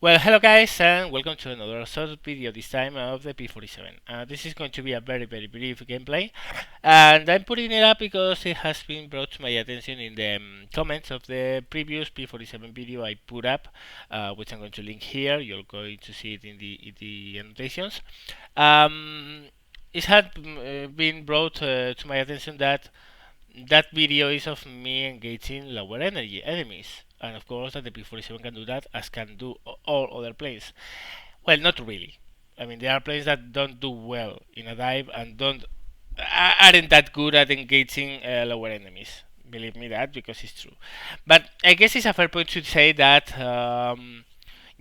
Well, hello guys, and welcome to another short video, this time of the P47. This is going to be a very brief gameplay, and I'm putting it up because it has been brought to my attention in the comments of the previous P47 video I put up, which I'm going to link here. You're going to see it in the annotations. It had been brought to my attention that that video is of me engaging lower energy enemies, and of course that the P47 can do that, as can do all other planes. Well, not really. I mean, there are planes that don't do well in a dive and aren't that good at engaging lower enemies. Believe me that, because it's true. But I guess it's a fair point to say that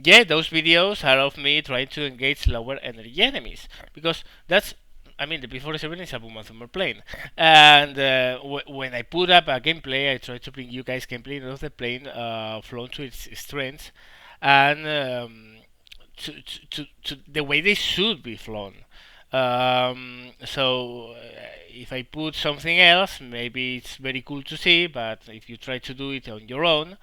yeah, those videos are of me trying to engage lower energy enemies, because the P47 is a boom and thumber plane, and when I put up a gameplay, I try to bring you guys gameplay of the plane flown to its strengths, and to the way they should be flown. So if I put something else, maybe it's very cool to see, but if you try to do it on your own,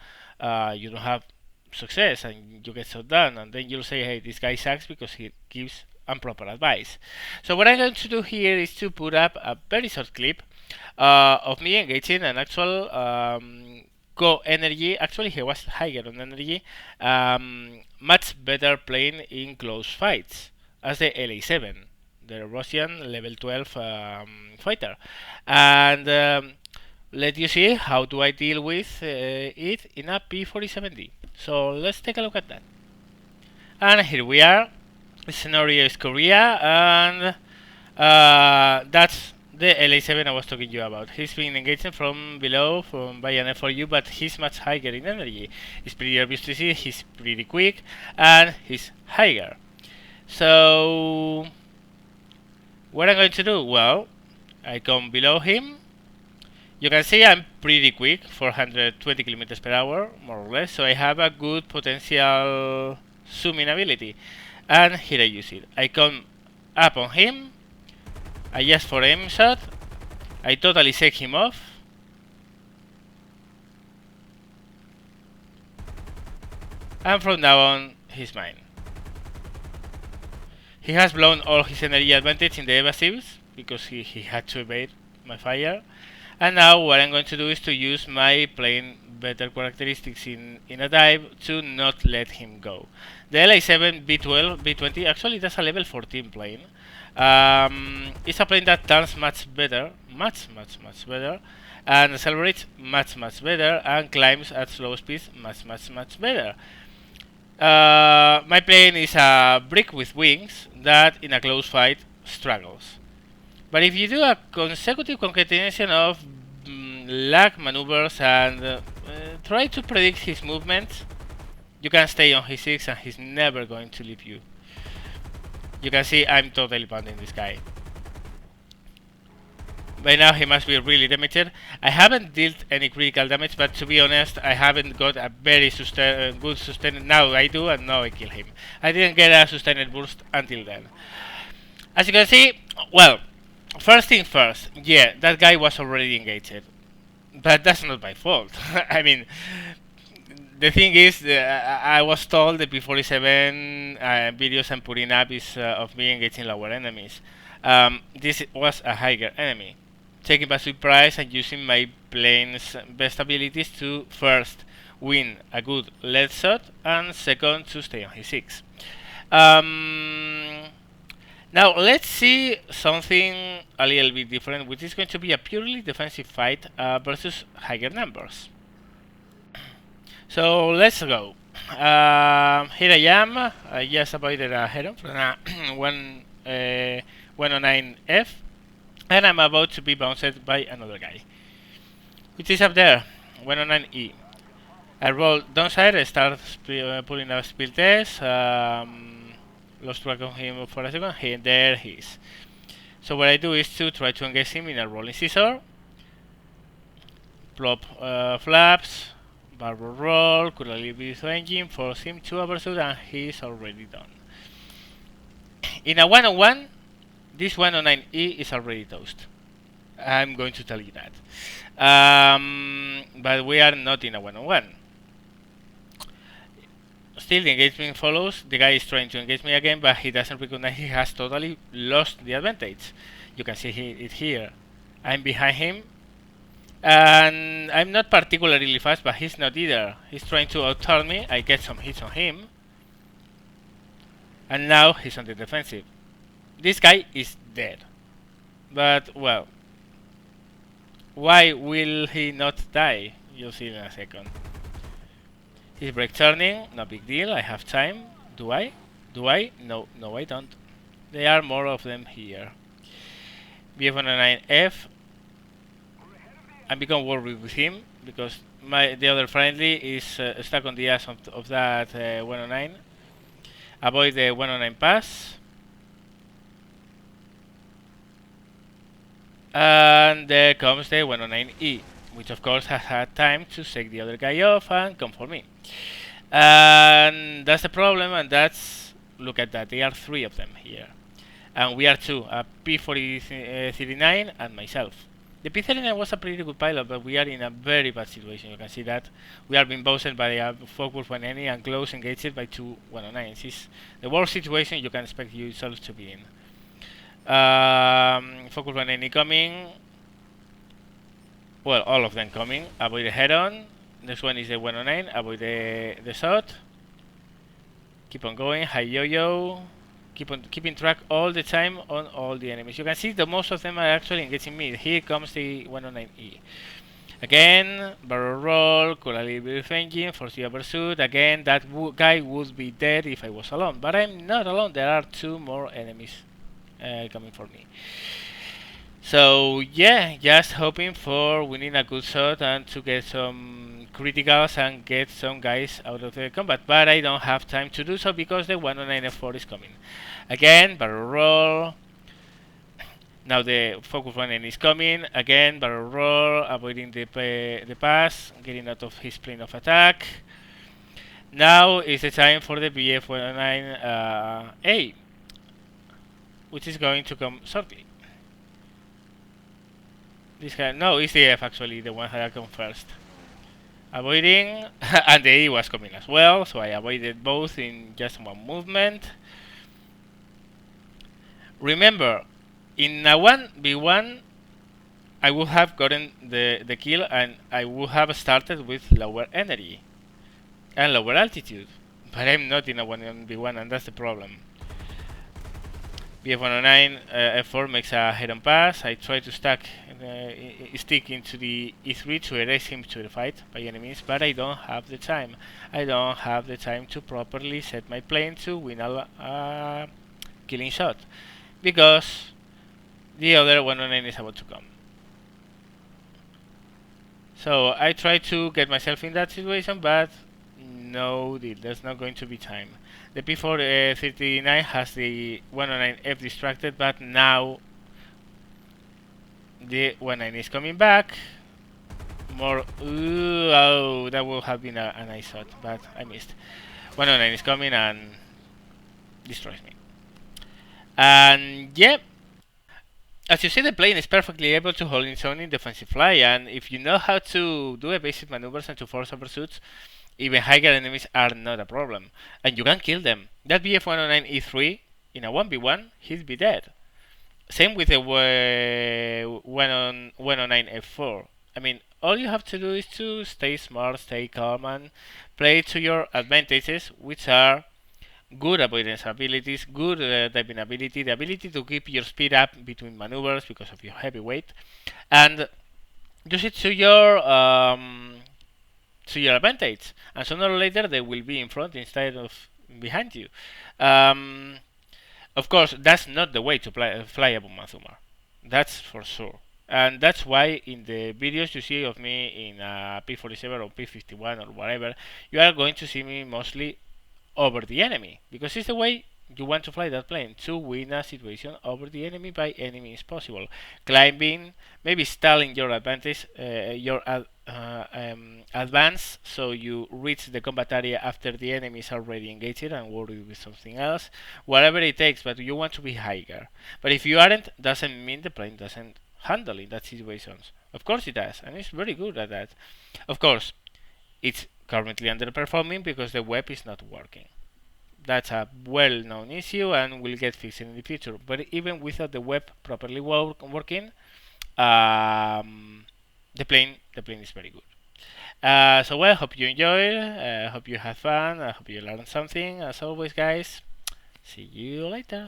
you don't have success and you get shot down, and then you'll say, hey, this guy sucks because he gives improper advice. So what I'm going to do here is to put up a very short clip of me engaging an actual go energy. Actually, he was higher on energy, much better plane in close fights as the LA7, the Russian level 12 fighter, and let you see how do I deal with it in a P47D. So let's take a look at that. And here we are. The scenario is Korea, and that's the LA7 I was talking to you about. He's been engaging from below, by an F4U, but he's much higher in energy. It's pretty obvious to see, he's pretty quick, and he's higher. So what I'm going to do? Well, I come below him. You can see I'm pretty quick, 420 kilometers per hour, more or less, so I have a good potential zooming ability. And here I use it. I come up on him, I just for aim shot, I totally shake him off, and from now on he's mine. He has blown all his energy advantage in the evasives because he had to evade my fire. And now what I'm going to do is to use my plane better characteristics in a dive to not let him go. The LA7 B12, B20, actually that's a level 14 plane. It's a plane that turns much better, much better, and accelerates much better, and climbs at slow speeds much better. My plane is a brick with wings that in a close fight struggles. But if you do a consecutive concatenation of lag maneuvers and try to predict his movements, you can stay on his 6 and he's never going to leave you. You can see I'm totally pounding this guy. By now he must be really damaged. I haven't dealt any critical damage, but to be honest, I haven't got a very good sustained. Now I do, and now I kill him. I didn't get a sustained burst until then. As you can see, well, first thing first, yeah, that guy was already engaged. But that's not my fault. I mean, the thing is, I was told the P47 videos I'm putting up is of me engaging lower enemies. This was a higher enemy. Taking by surprise and using my plane's best abilities to first win a good lead shot and second to stay on his 6. Now let's see something a little bit different, which is going to be a purely defensive fight versus higher numbers. So let's go. Here I am. I just avoided a head-on from a 109F, and I'm about to be bounced by another guy, which is up there, 109E. I roll downside, I start pulling a speed test, lost track of him for a second, there he is. So what I do is to try to engage him in a rolling scissor, plop flaps, barrel roll, could a little bit of engine, force him to overshoot, and he's already done. In a 1-on-1, this 109E is already toast. I'm going to tell you that. But we are not in a 1-on-1. Still, the engagement follows. The guy is trying to engage me again, but he doesn't recognize he has totally lost the advantage. You can see it here. I'm behind him, and I'm not particularly fast, but he's not either. He's trying to out-turn me. I get some hits on him, and now he's on the defensive. This guy is dead. But, well, why will he not die? You'll see in a second. He's break turning, no big deal, I have time. Do I? Do I? No, no I don't. There are more of them here. BF109F. I become worried with him because the other friendly is stuck on the ass of that 109. Avoid the 109 pass. And there comes the 109E, which of course has had time to shake the other guy off and come for me. And that's the problem, and that's, look at that, there are 3 of them here. And we are 2, a P47D and myself. The P39 was a pretty good pilot, but we are in a very bad situation. You can see that we are being bossed by a focus 190 and close engaged by 2 109s. It's the worst situation you can expect yourself to be in. Focus 190 coming. Well, all of them coming. Avoid the head-on. Next one is the 109. Avoid the shot. Keep on going. High yo-yo. Keeping track all the time on all the enemies. You can see that most of them are actually engaging me. Here comes the 109E. Again, barrel roll, collateral brief engine, foreseeable pursuit. Again, that guy would be dead if I was alone. But I'm not alone. There are 2 more enemies coming for me. So yeah, just hoping for winning a good shot and to get some criticals and get some guys out of the combat, but I don't have time to do so because the 109F4 is coming. Again, barrel roll. Now the focus 109 is coming. Again, barrel roll, avoiding the pass, getting out of his plane of attack. Now is the time for the BF109A, which is going to come shortly. This guy, no, it's the F actually, the one that come first. Avoiding, and the E was coming as well, so I avoided both in just one movement. Remember, in a 1v1, I would have gotten the kill and I would have started with lower energy and lower altitude, but I'm not in a 1v1 and that's the problem. BF109 F4 makes a head-on pass. I try to stick into the E3 to erase him to the fight by enemies, but I don't have the time. I don't have the time to properly set my plane to win a killing shot, because the other 109 is about to come. So I try to get myself in that situation, but no deal, there's not going to be time. The P439 has the 109F distracted, but now the 109 is coming back. More, oh, that would have been a nice shot, but I missed. 109 is coming and destroys me. And yep, as you see, the plane is perfectly able to hold its own in defensive fly, and if you know how to do evasive maneuvers and to force overshoots, even higher enemies are not a problem, and you can kill them. That BF109E3 in a 1v1, he'd be dead. Same with the 109F4. I mean, all you have to do is to stay smart, stay calm, and play to your advantages, which are good avoidance abilities, good diving ability, the ability to keep your speed up between maneuvers because of your heavy weight, and use it to your advantage, and sooner or later they will be in front instead of behind you. Of course, that's not the way to fly a Bomazuma. That's for sure. And that's why in the videos you see of me in a P47 or P51 or whatever, you are going to see me mostly over the enemy, because it's the way you want to fly that plane, to win a situation over the enemy by any means possible. Climbing, maybe stalling your advantage, your advance, so you reach the combat area after the enemy is already engaged and worried with something else. Whatever it takes, but you want to be higher. But if you aren't, doesn't mean the plane doesn't handle in that situations. Of course it does, and it's very good at that. Of course, it's currently underperforming because the web is not working. That's a well-known issue and will get fixed in the future. But even without the web properly working, the plane is very good. So well, hope you enjoy. Hope you had fun. I hope you learned something. As always, guys. See you later.